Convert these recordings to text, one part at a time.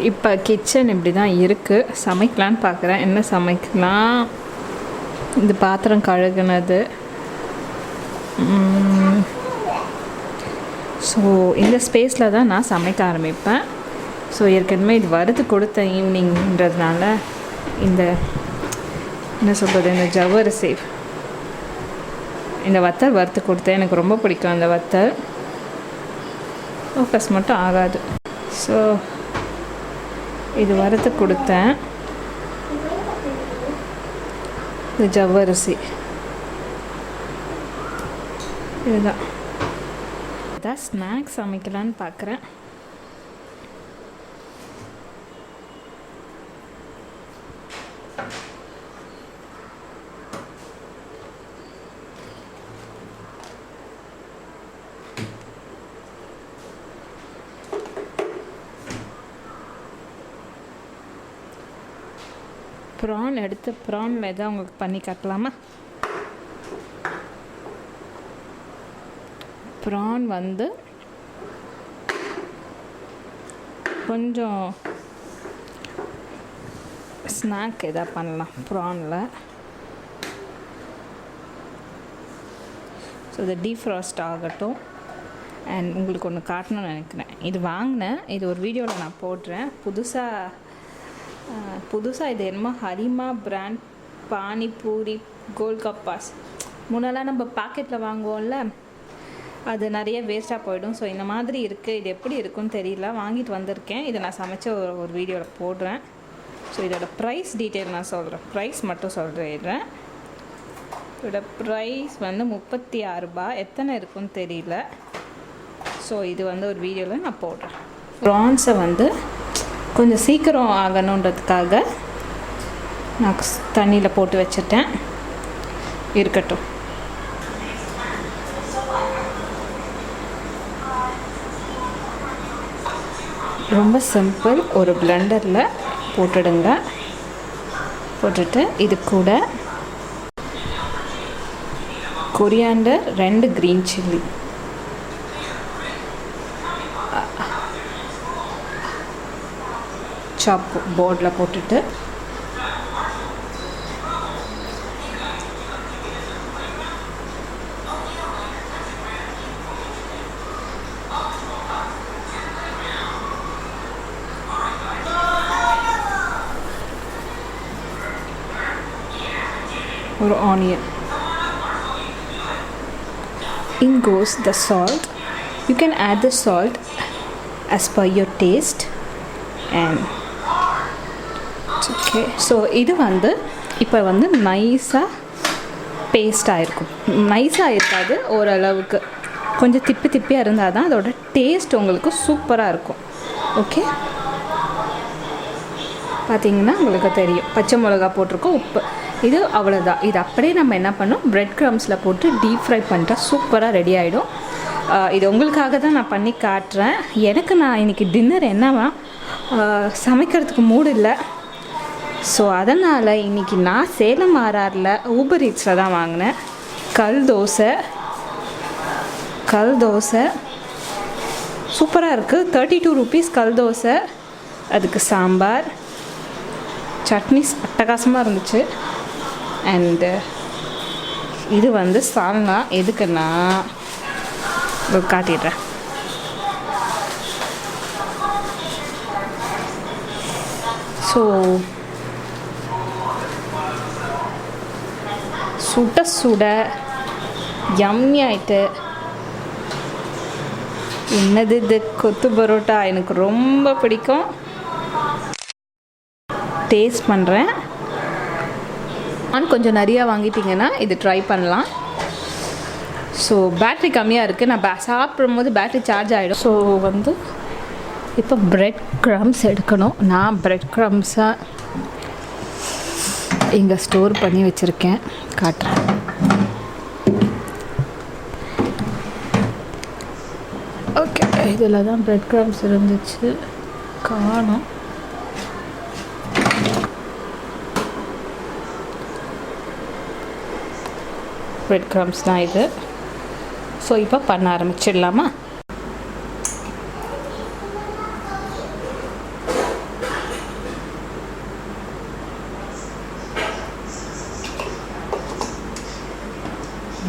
இப்போ கிச்சன் இப்படி தான் இருக்குது. சமைக்கலான்னு பார்க்குறேன். என்ன சமைக்கலாம்? இந்த பாத்திரம் கழுகுனது. ஸோ இந்த ஸ்பேஸில் தான் நான் சமைக்க ஆரம்பிப்பேன். ஸோ ஏற்கனவே இது வறுத்து கொடுத்த ஈவினிங்கிறதுனால இந்த என்ன சொல்கிறது, இந்த ஜவ்வரிசி இந்த வத்தல் வறுத்து கொடுத்தேன். எனக்கு ரொம்ப பிடிக்கும் அந்த வத்தல். ஃபோக்கஸ் மட்டும் ஆகாது. ஸோ இது வறுத்து கொடுத்தேன். இது ஜவ்வரிசி. இதுதான் ஸ்நாக்ஸ் சமைக்கலான்னு பார்க்குறேன். ப்ரான் எடுத்து ப்ரானில் எதாவது உங்களுக்கு பண்ணி காட்டலாமா? ப்ரான் வந்து கொஞ்சம் ஸ்நாக் எதாவது பண்ணலாம் ப்ரானில். ஸோ இதை டீஃப்ராஸ்ட் ஆகட்டும். அண்ட் உங்களுக்கு ஒன்று காட்டணும்னு நினைக்கிறேன். இது வாங்கினேன். இது ஒரு வீடியோவில் நான் போடுறேன். புதுசாக இது என்னமோ ஹரிமா பிராண்ட் பானிபூரி கோல்கப்பாஸ். முன்னெல்லாம் நம்ம பாக்கெட்டில் வாங்குவோம்ல, அது நிறைய வேஸ்ட்டாக போயிடும். ஸோ இந்த மாதிரி இருக்குது. இது எப்படி இருக்குன்னு தெரியல. வாங்கிட்டு வந்திருக்கேன். இதை நான் சமைச்ச ஒரு வீடியோவில் போடுறேன். ஸோ இதோட ப்ரைஸ் டீட்டெயில் நான் சொல்கிறேன். ப்ரைஸ் மட்டும் சொல்கிறேன். இதோட ப்ரைஸ் வந்து 36 ரூபாய். எத்தனை இருக்குன்னு தெரியல. ஸோ இது வந்து ஒரு வீடியோவில் நான் போடுறேன். ப்ரான்ஸை வந்து கொஞ்சம் சீக்கிரம் ஆகணுன்றதுக்காக நான் தண்ணியில் போட்டு வச்சுட்டேன். இருக்கட்டும். ரொம்ப சிம்பிள். ஒரு பிளெண்டரில் போட்டுடுங்க. போட்டுட்டு இது கூட கொரியாண்டர், 2 க்ரீன் சில்லி, சாப் போர்டில் போட்டுட்டு ஒரு onion. In goes the salt. You can add the salt as per your taste. And okay. So இது வந்து இப்போ வந்து நைஸாக பேஸ்ட்டாக இருக்கும். நைஸாக இருக்காது, ஓரளவுக்கு கொஞ்சம் திப்பியாக இருந்தால் தான் அதோட டேஸ்ட் உங்களுக்கு சூப்பராக இருக்கும். ஓகே, பார்த்திங்கன்னா உங்களுக்கு தெரியும். பச்சை மிளகா போட்டிருக்கோம், உப்பு. இது அவ்வளோதான். இது அப்படியே நம்ம என்ன பண்ணோம், பிரெட் க்ரம்ஸில் போட்டு டீப் ஃப்ரை பண்ணிட்டா சூப்பராக ரெடி ஆகிடும். இது உங்களுக்காக தான் நான் பண்ணி காட்டுறேன். நான் இன்றைக்கி டின்னர் என்னவா சமைக்கிறதுக்கு மூடு இல்லை. ஸோ அதனால் இன்றைக்கி நான் சேலம் ஆர்ஆரில் ஊபர் ஈட்ஸில் தான் வாங்கினேன். கல் தோசை சூப்பராக இருக்குது. 32 ரூபீஸ் கல் தோசை. அதுக்கு சாம்பார், சட்னி அட்டகாசமாக இருந்துச்சு. அண்டு இது வந்து சால்னா. எதுக்குன்னா காட்டிடுறேன். ஸோ சுட யம்மி ஆயிட்டு. என்னது இது, கொத்து பரோட்டா எனக்கு ரொம்ப பிடிக்கும். டேஸ்ட் பண்ணுறேன். கொஞ்சம் நிறையா வாங்கிட்டிங்கன்னா இது ட்ரை பண்ணலாம். ஸோ பேட்ரி கம்மியாக இருக்குது. நான் சாப்பிடும்போது பேட்ரி சார்ஜ் ஆகிடும். ஸோ வந்து இப்போ பிரெட் க்ரம்ஸ் எடுக்கணும். நான் பிரெட் க்ரம்ஸை இங்கே ஸ்டோர் பண்ணி வச்சுருக்கேன், காட்டுறேன். ஓகே, இதில் தான் பிரெட் க்ரம்ஸ் இருந்துச்சு, காணோம். பிரெட் க்ரம்ஸ் தான் இது. ஸோ இப்போ பண்ண ஆரம்பிச்சிடலாமா?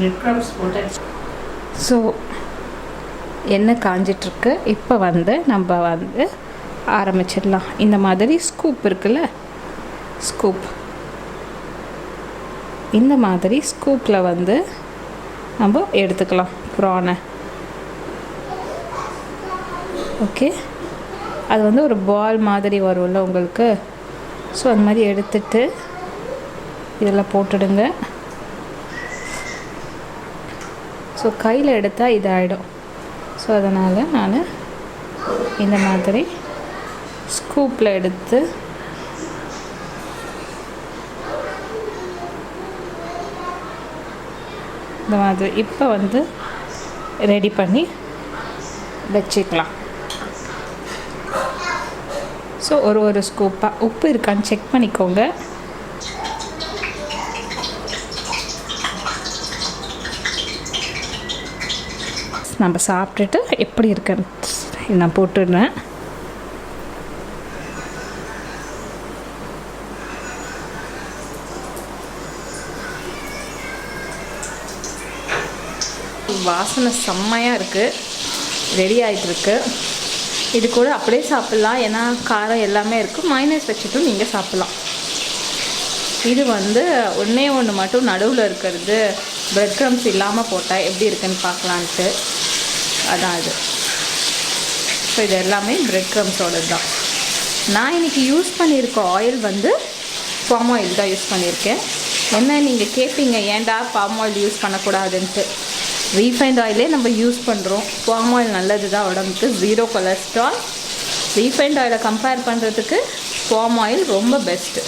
பிரெட் க்ரம்ஸ் போட்டாச்சு. ஸோ எண்ணெய் காஞ்சிட்ருக்கு. இப்போ வந்து நம்ம வந்து ஆரம்பிச்சிடலாம். இந்த மாதிரி ஸ்கூப் இருக்குல்ல, ஸ்கூப், இந்த மாதிரி ஸ்கூப்பில் வந்து நம்ம எடுத்துக்கலாம் ப்ரானை. ஓகே, அது வந்து ஒரு பால் மாதிரி வரும்ல உங்களுக்கு. ஸோ அந்த மாதிரி எடுத்துட்டு இதெல்லாம் போட்டுடுங்க. ஸோ கையில் எடுத்தால் இதாகிடும். ஸோ அதனால் நான் இந்த மாதிரி ஸ்கூப்பில் எடுத்து இந்த மாதிரி இப்போ வந்து ரெடி பண்ணி வச்சுக்கலாம். ஸோ ஒரு ஸ்கூப்பாக உப்பு இருக்கான்னு செக் பண்ணிக்கோங்க. நம்ம சாப்பிட்டுட்டு எப்படி இருக்குன்னு நான் போட்டுடுறேன். வாசனை செம்மையாக இருக்குது, ரெடி ஆகிட்டுருக்கு. இது கூட அப்படியே சாப்பிட்லாம், ஏன்னா காரம் எல்லாமே இருக்குது. மைனஸ் வச்சுட்டும் நீங்கள் சாப்பிட்லாம். இது வந்து ஒன்று மட்டும் நடுவில் இருக்கிறது பிரெட் க்ரம்ஸ் இல்லாமல் போட்டால் எப்படி இருக்குன்னு பார்க்கலான்ட்டு அதான் இது. ஸோ இது எல்லாமே பிரெட் க்ரம்ஸோடு தான். நான் இன்றைக்கி யூஸ் பண்ணியிருக்க ஆயில் வந்து பாம் ஆயில் தான் யூஸ் பண்ணியிருக்கேன். என்ன நீங்கள் கேட்பீங்க, ஏன்டா பாம் ஆயில் யூஸ் பண்ணக்கூடாதுன்ட்டு. ரீஃபைண்ட் ஆயிலே நம்ம யூஸ் பண்ணுறோம். பாம் ஆயில் நல்லது தான் உடம்புக்கு, 0 கொலஸ்ட்ரால். ரீஃபைண்ட் ஆயிலை கம்பேர் பண்ணுறதுக்கு பாம் ஆயில் ரொம்ப பெஸ்ட்டு.